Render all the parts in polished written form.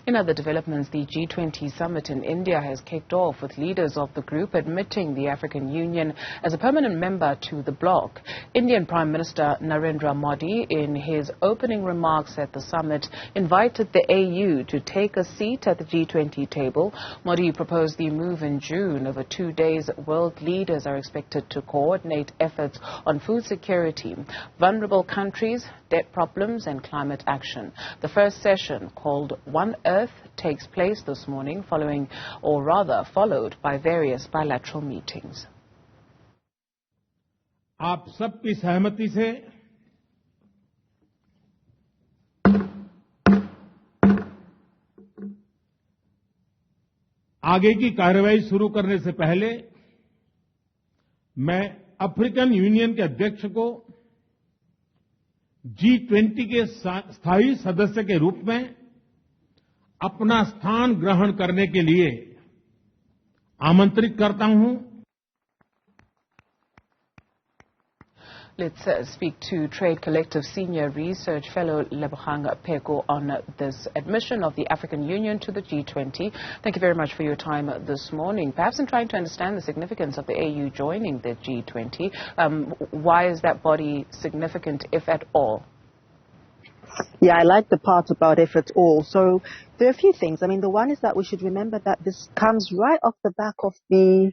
In other developments, the G20 Summit in India has kicked off with leaders of the group admitting the African Union as a permanent member to the bloc. Indian Prime Minister Narendra Modi, in his opening remarks at the summit, invited the AU to take a seat at the G20 table. Modi proposed the move in June. Over 2 days, world leaders are expected to coordinate efforts on food security, vulnerable countries, debt problems and climate action. The first session, called One Earth, takes place this morning, followed by various bilateral meetings. आप सबकी सहमति से आगे की कार्रवाई शुरू करने से पहले मैं अफ्रीकन यूनियन के अध्यक्ष को G20 के स्थायी सदस्य के रूप में अपना स्थान ग्रहण करने के लिए आमंत्रित करता हूं. Let's speak to Trade Collective Senior Research Fellow Lebohang Pheko on this admission of the African Union to the G20. Thank you very much for your time this morning. Perhaps in trying to understand the significance of the AU joining the G20, why is that body significant, if at all? Yeah, I like the part about if at all. So there are a few things. I mean, the one is that we should remember that this comes right off the back of the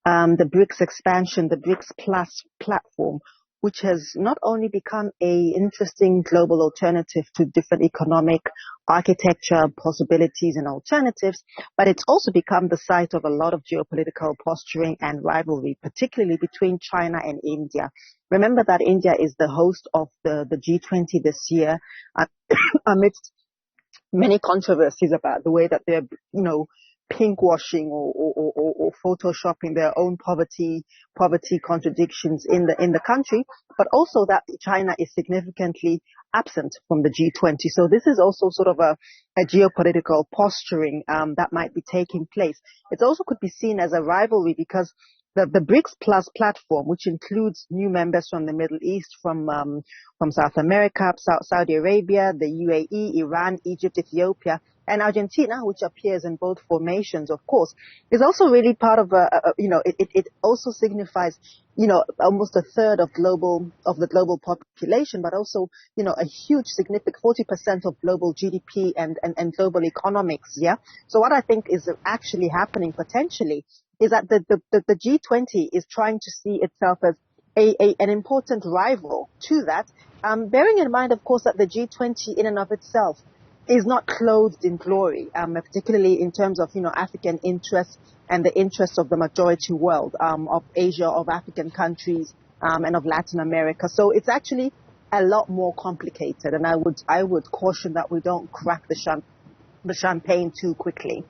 BRICS expansion, the BRICS Plus platform, which has not only become an interesting global alternative to different economic architecture possibilities and alternatives, but it's also become the site of a lot of geopolitical posturing and rivalry, particularly between China and India. Remember that India is the host of the G20 this year, amidst many controversies about the way that they're, pinkwashing or photoshopping their own poverty contradictions in the country, but also that China is significantly absent from the G20. So this is also sort of a geopolitical posturing that might be taking place. It also could be seen as a rivalry because the BRICS Plus platform, which includes new members from the Middle East, from South America, Saudi Arabia, the UAE, Iran, Egypt, Ethiopia, and Argentina, which appears in both formations, of course, is also really part of it also signifies, almost a third of the global population, but also, a huge significant 40% of global GDP and global economics. Yeah. So what I think is actually happening potentially is that the G20 is trying to see itself as an important rival to that, bearing in mind, of course, that the G20 in and of itself is not clothed in glory, particularly in terms of, African interests and the interests of the majority world, of Asia, of African countries, and of Latin America. So it's actually a lot more complicated, and I would caution that we don't crack the champagne too quickly.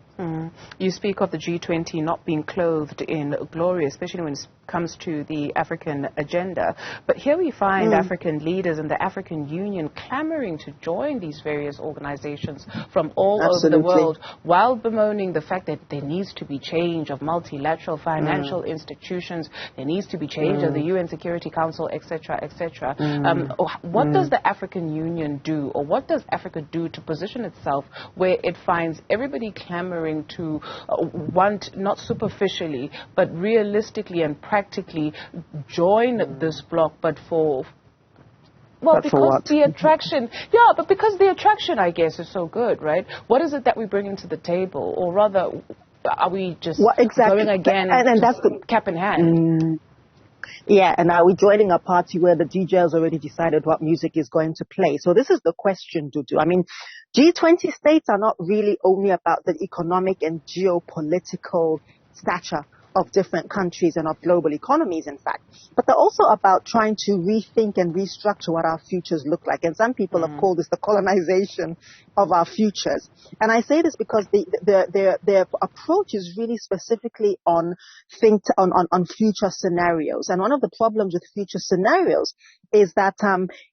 You speak of the G20 not being clothed in glory, especially when it comes to the African agenda. But here we find African leaders and the African Union clamoring to join these various organizations from all over the world, while bemoaning the fact that there needs to be change of multilateral financial institutions, there needs to be change of the UN Security Council, etc., etc. What does the African Union do, or what does Africa do to position itself where it finds everybody clamoring to want, not superficially, but realistically and practically join this bloc, but because the attraction, because the attraction, I guess, is so good, right? What is it that we bring into the table, or rather, are we just going again and that's the cap in hand? Yeah, and are we joining a party where the DJ has already decided what music is going to play? So this is the question, Dudu. I mean, G20 states are not really only about the economic and geopolitical stature of different countries and of global economies, in fact, but they're also about trying to rethink and restructure what our futures look like. And some people have called this the colonization of our futures. And I say this because their approach is really specifically on future scenarios. And one of the problems with future scenarios is that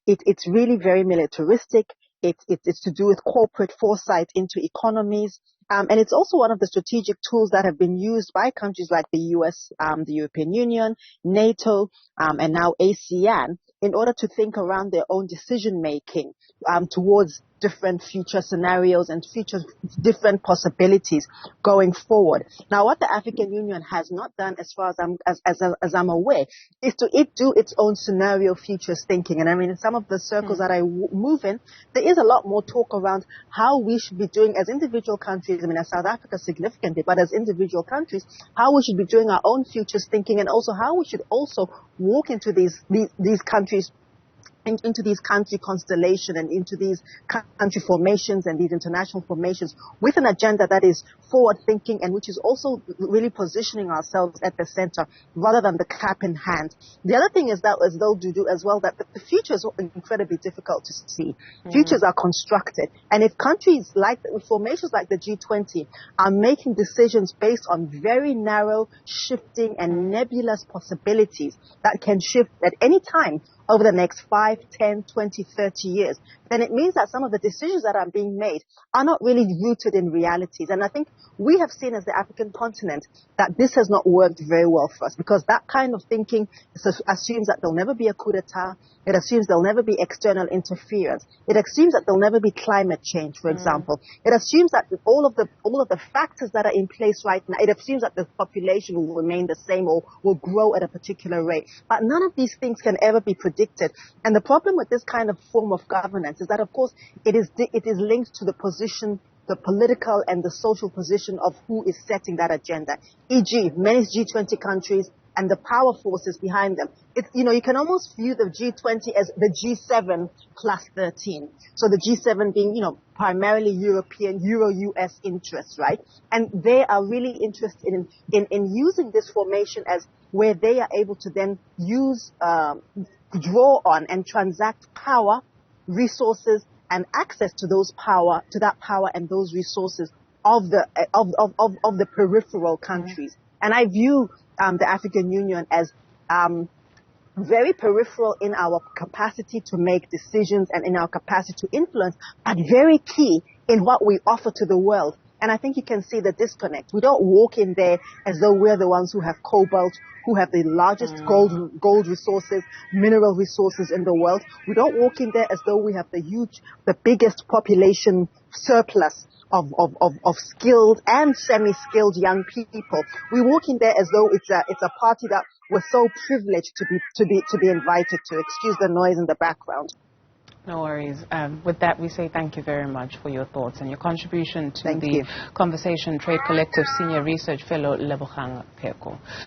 it's really very militaristic. It's to do with corporate foresight into economies. And it's also one of the strategic tools that have been used by countries like the US, the European Union, NATO, and now ASEAN in order to think around their own decision making towards different future scenarios and future different possibilities going forward. Now, what the African Union has not done, as far as I'm aware, is to do its own scenario futures thinking. And I mean, in some of the circles that I move in, there is a lot more talk around how we should be doing as individual countries. I mean, as South Africa significantly, but as individual countries, how we should be doing our own futures thinking, and also how we should also walk into these countries, into these country constellation and into these country formations and these international formations with an agenda that is forward thinking and which is also really positioning ourselves at the center rather than the cap in hand. The other thing is that, as they'll do as well, that the future is incredibly difficult to see. Futures are constructed, and if countries like formations like the G20 are making decisions based on very narrow, shifting and nebulous possibilities that can shift at any time over the next 5, 10, 20, 30 years, then it means that some of the decisions that are being made are not really rooted in realities. And I think we have seen as the African continent that this has not worked very well for us, because that kind of thinking assumes that there'll never be a coup d'etat. It assumes there'll never be external interference. It assumes that there'll never be climate change, for example. It assumes that all of the factors that are in place right now, it assumes that the population will remain the same or will grow at a particular rate. But none of these things can ever be predicted. And the problem with this kind of form of governance is that, of course, it is linked to the position, the political and the social position of who is setting that agenda. E.g., many G20 countries and the power forces behind them. You can almost view the G20 as the G7 plus 13. So the G7 being, primarily European, Euro-US interests, right? And they are really interested in using this formation as where they are able to then use, draw on and transact power, resources, and access to that power and those resources of the peripheral countries. And I view the African Union as very peripheral in our capacity to make decisions and in our capacity to influence, but very key in what we offer to the world. And I think you can see the disconnect. We don't walk in there as though we're the ones who have cobalt, who have the largest gold resources, mineral resources in the world. We don't walk in there as though we have the biggest population surplus of skilled and semi-skilled young people. We walk in there as though it's a party that we're so privileged to be invited to. Excuse the noise in the background. No worries. With that, we say thank you very much for your thoughts and your contribution to the Conversation Trade Collective Senior Research Fellow Lebohang Pheko.